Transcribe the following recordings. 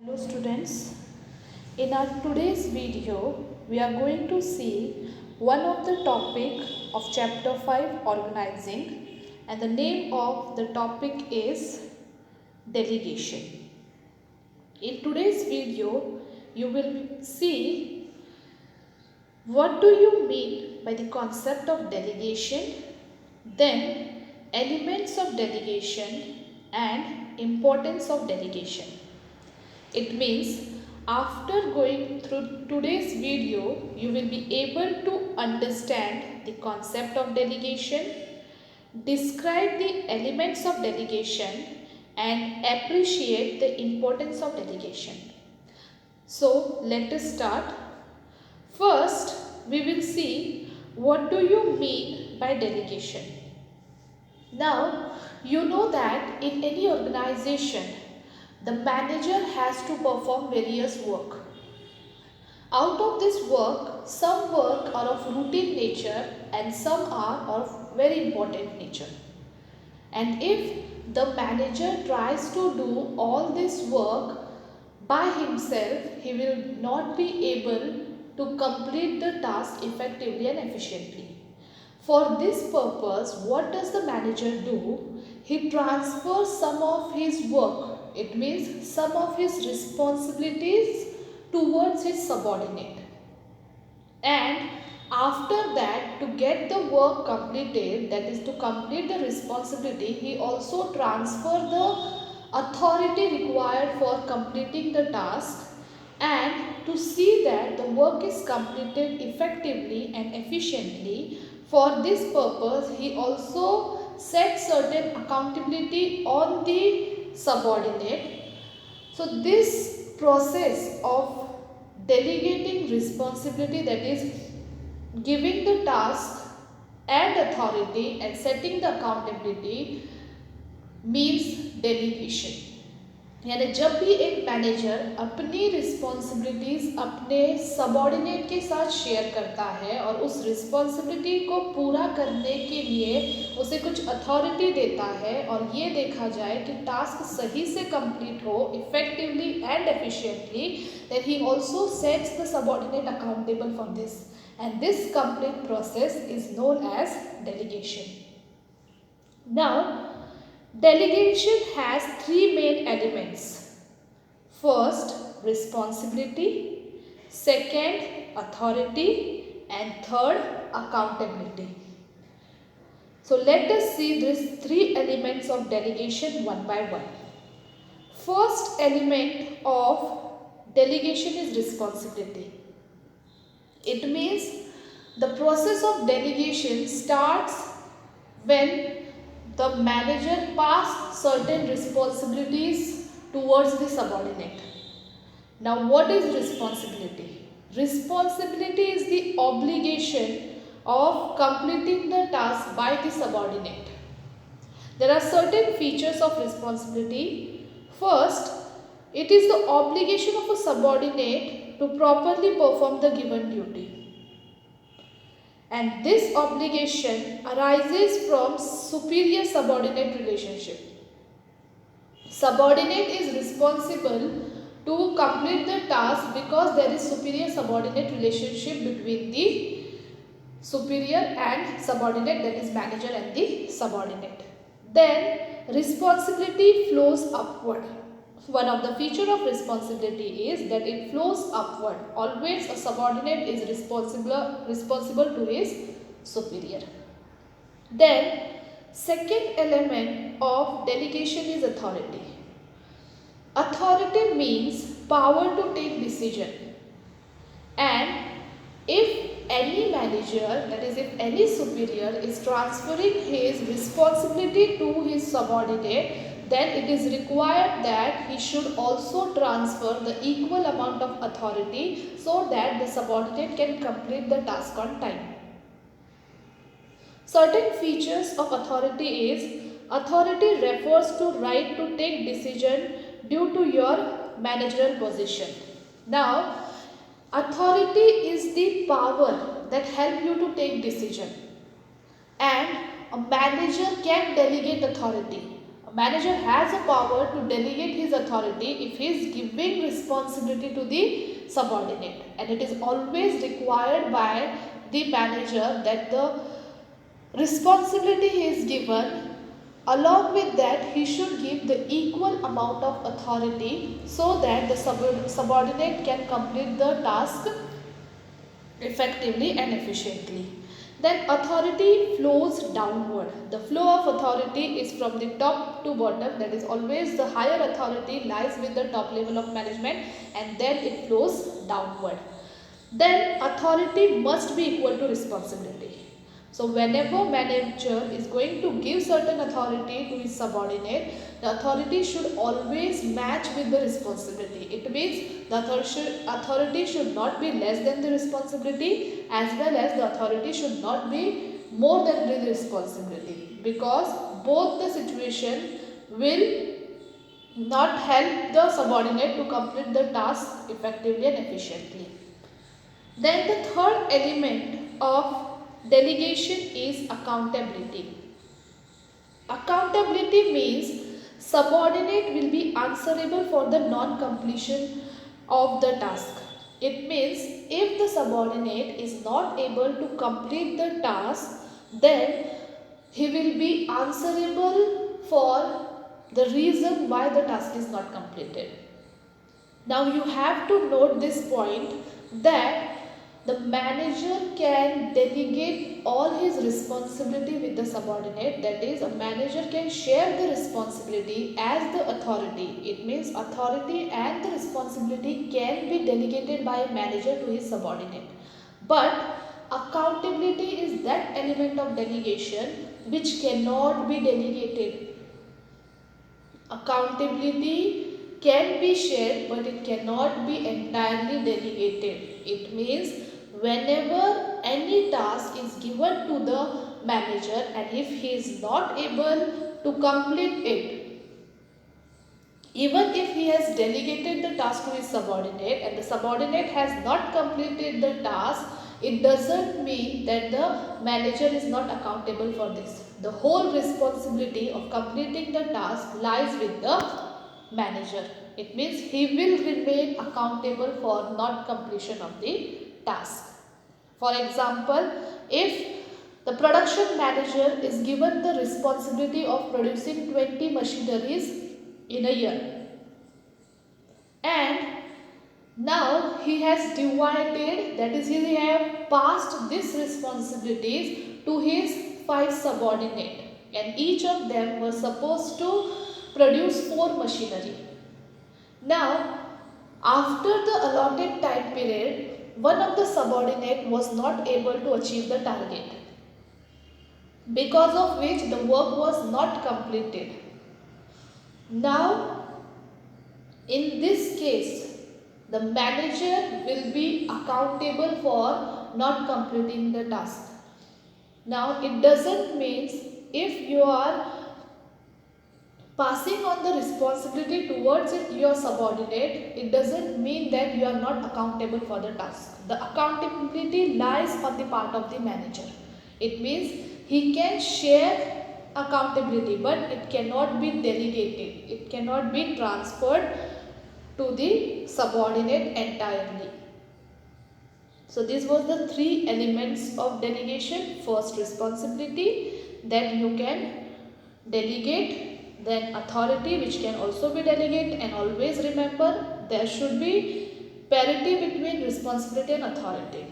Hello students, in our today's video we are going to see one of the topic of chapter 5 organizing, and the name of the topic is delegation. In today's video you will see what do you mean by the concept of delegation, then elements of delegation and importance of delegation. It means after going through today's video, you will be able to understand the concept of delegation, describe the elements of delegation and appreciate the importance of delegation. So let us start. First, we will see what do you mean by delegation. Now, you know that in any organization, the manager has to perform various work. Out of this work, some work are of routine nature and some are of very important nature. And if the manager tries to do all this work by himself, he will not be able to complete the task effectively and efficiently. For this purpose, what does the manager do? He transfers some of his work, it means some of his responsibilities, towards his subordinate. And after that, to get the work completed, that is to complete the responsibility, he also transfers the authority required for completing the task, and to see that the work is completed effectively and efficiently. For this purpose, he also sets certain accountability on the subordinate. So this process of delegating responsibility, that is giving the task and authority and setting the accountability, means delegation. यानी जब भी एक manager अपनी responsibilities अपने subordinate के साथ share करता है और उस रिस्पॉन्सिबिलिटी को पूरा करने के लिए उसे कुछ अथॉरिटी देता है और ये देखा जाए कि टास्क सही से कंप्लीट हो effectively and efficiently, then he also sets the subordinate accountable for this, and this complete process is known as delegation. Now, delegation has three main elements. First, responsibility, second, authority, and third, accountability. So let us see these three elements of delegation one by one. First element of delegation is responsibility. It means the process of delegation starts when the manager passes certain responsibilities towards the subordinate. Now, what is responsibility? Responsibility is the obligation of completing the task by the subordinate. There are certain features of responsibility. First, it is the obligation of a subordinate to properly perform the given duty. And this obligation arises from superior subordinate relationship. Subordinate is responsible to complete the task because there is superior subordinate relationship between the superior and subordinate, that is manager and the subordinate. Then responsibility flows upward. One of the feature of responsibility is that it flows upward. Always a subordinate is responsible to his superior. Then second element of delegation is authority. Authority means power to take decision. And if any manager, that is if any superior is transferring his responsibility to his subordinate, then it is required that he should also transfer the equal amount of authority so that the subordinate can complete the task on time. Certain features of authority is, authority refers to right to take decision due to your managerial position. Now, authority is the power that help you to take decision, and a manager can delegate authority. A A manager has a power to delegate his authority if he is giving responsibility to the subordinate, and it is always required by the manager that the responsibility he is given, along with that he should give the equal amount of authority so that the subordinate can complete the task effectively and efficiently. Then authority flows downward. The flow of authority is from the top to bottom, that is always the higher authority lies with the top level of management and then it flows downward. Then authority must be equal to responsibility. So whenever manager is going to give certain authority to his subordinate, the authority should always match with the responsibility. It means the authority should not be less than the responsibility, as well as the authority should not be more than the responsibility, because both the situation will not help the subordinate to complete the task effectively and efficiently. Then the third element of delegation is accountability. Accountability means subordinate will be answerable for the non-completion of the task. It means if the subordinate is not able to complete the task, then he will be answerable for the reason why the task is not completed. Now you have to note this point that the manager can delegate all his responsibility with the subordinate. That is, a manager can share the responsibility as the authority. It means authority and the responsibility can be delegated by a manager to his subordinate. But accountability is that element of delegation which cannot be delegated. Accountability can be shared, but it cannot be entirely delegated. It means whenever any task is given to the manager and if he is not able to complete it, even if he has delegated the task to his subordinate and the subordinate has not completed the task, it doesn't mean that the manager is not accountable for this. The whole responsibility of completing the task lies with the manager. It means he will remain accountable for not completion of the task. For example, if the production manager is given the responsibility of producing 20 machineries in a year, and now he has divided, that is, he have passed these responsibilities to his 5 subordinates, and each of them was supposed to produce 4 machinery. Now, after the allotted time period, one of the subordinate was not able to achieve the target, because of which the work was not completed. Now, in this case, the manager will be accountable for not completing the task. Now, it doesn't mean if you are passing on the responsibility towards your subordinate, it doesn't mean that you are not accountable for the task. The accountability lies on the part of the manager. It means he can share accountability, but it cannot be delegated. It cannot be transferred to the subordinate entirely. So this was the 3 elements of delegation. First, responsibility that you can delegate. Then authority, which can also be delegated, and always remember there should be parity between responsibility and authority.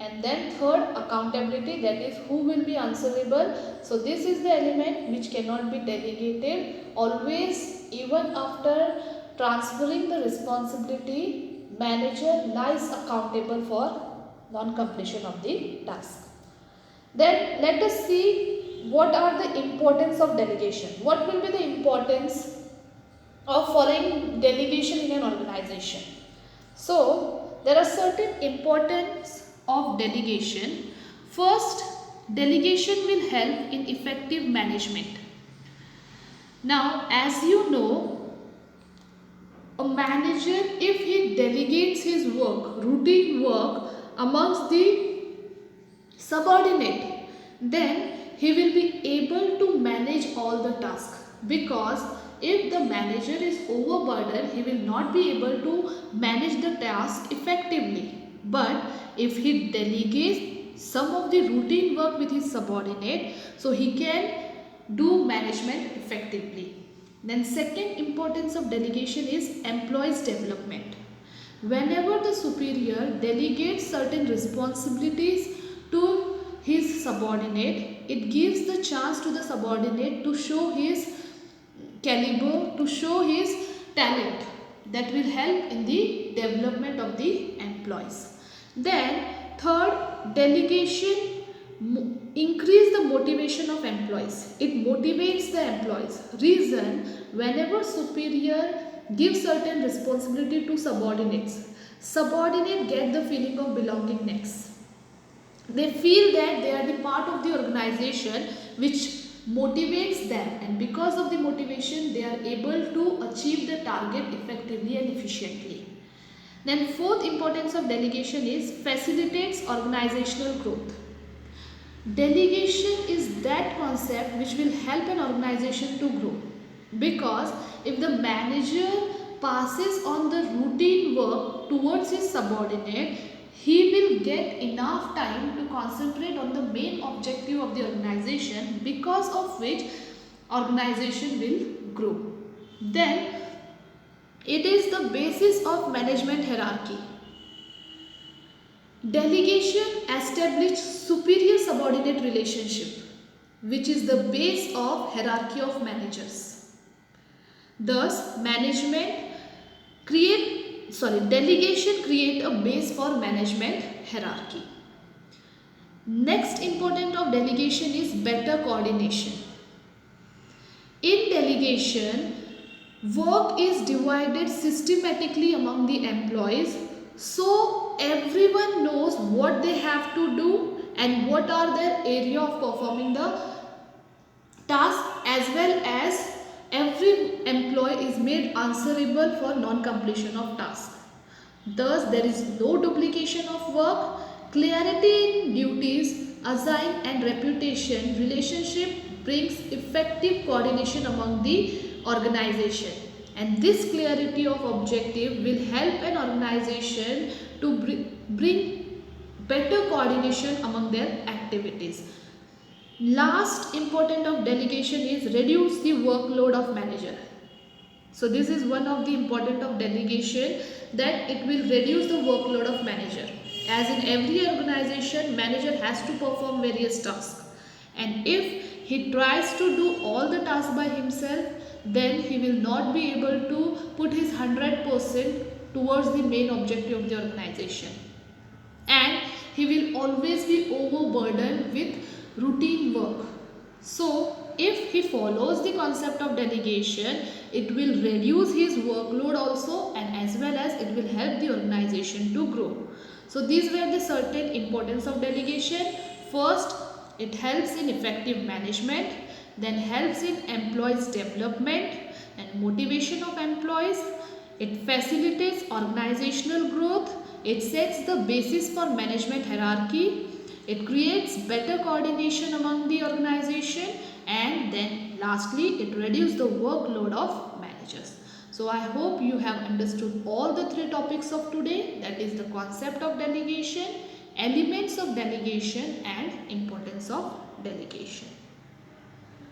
And then third, accountability, that is who will be answerable. So this is the element which cannot be delegated. Always, even after transferring the responsibility, manager lies accountable for non-completion of the task. Then let us see what are the importance of delegation. What will be the importance of following delegation in an organization? So there are certain importance of delegation. First, delegation will help in effective management. Now, as you know, a manager, if he delegates his work, routine work amongst the subordinate, then he will be able to manage all the tasks. because if the manager is overburdened, he will not be able to manage the task effectively. But if he delegates some of the routine work with his subordinate, so he can do management effectively. Then second importance of delegation is employees development. Whenever the superior delegates certain responsibilities to his subordinate, it gives the chance to the subordinate to show his caliber, to show his talent, that will help in the development of the employees. Then third, delegation increase the motivation of employees. It motivates the employees. Reason, whenever superior gives certain responsibility to subordinates, subordinate get the feeling of belongingness. They feel that they are the part of the organization, which motivates them, and because of the motivation they are able to achieve the target effectively and efficiently. Then fourth importance of delegation is facilitates organizational growth. Delegation is that concept which will help an organization to grow, because if the manager passes on the routine work towards his subordinate, he will get enough time to concentrate on the main objective of the organization, because of which organization will grow. Then it is the basis of management hierarchy. Delegation establishes superior subordinate relationship, which is the base of hierarchy of managers. Thus delegation create a base for management hierarchy. Next important of delegation is better coordination. In delegation, work is divided systematically among the employees, so everyone knows what they have to do and what are their area of performing the task, as well as every employee is made answerable for non-completion of task. Thus there is no duplication of work, clarity in duties assigned, and reputation relationship brings effective coordination among the organization. And this clarity of objective will help an organization to bring better coordination among their activities. Last important of delegation is reduce the workload of manager. So this is one of the important of delegation, that it will reduce the workload of manager. As in every organization, manager has to perform various tasks, and if he tries to do all the tasks by himself, then he will not be able to put his 100% towards the main objective of the organization, and he will always be overburdened with routine work. So if he follows the concept of delegation, it will reduce his workload also, and as well as it will help the organization to grow. So these were the certain importance of delegation. First, it helps in effective management, then helps in employees development and motivation of employees. It facilitates organizational growth. It sets the basis for management hierarchy. It creates better coordination among the organization, and then lastly it reduces the workload of managers. So I hope you have understood all the three topics of today, that is the concept of delegation, elements of delegation, and importance of delegation.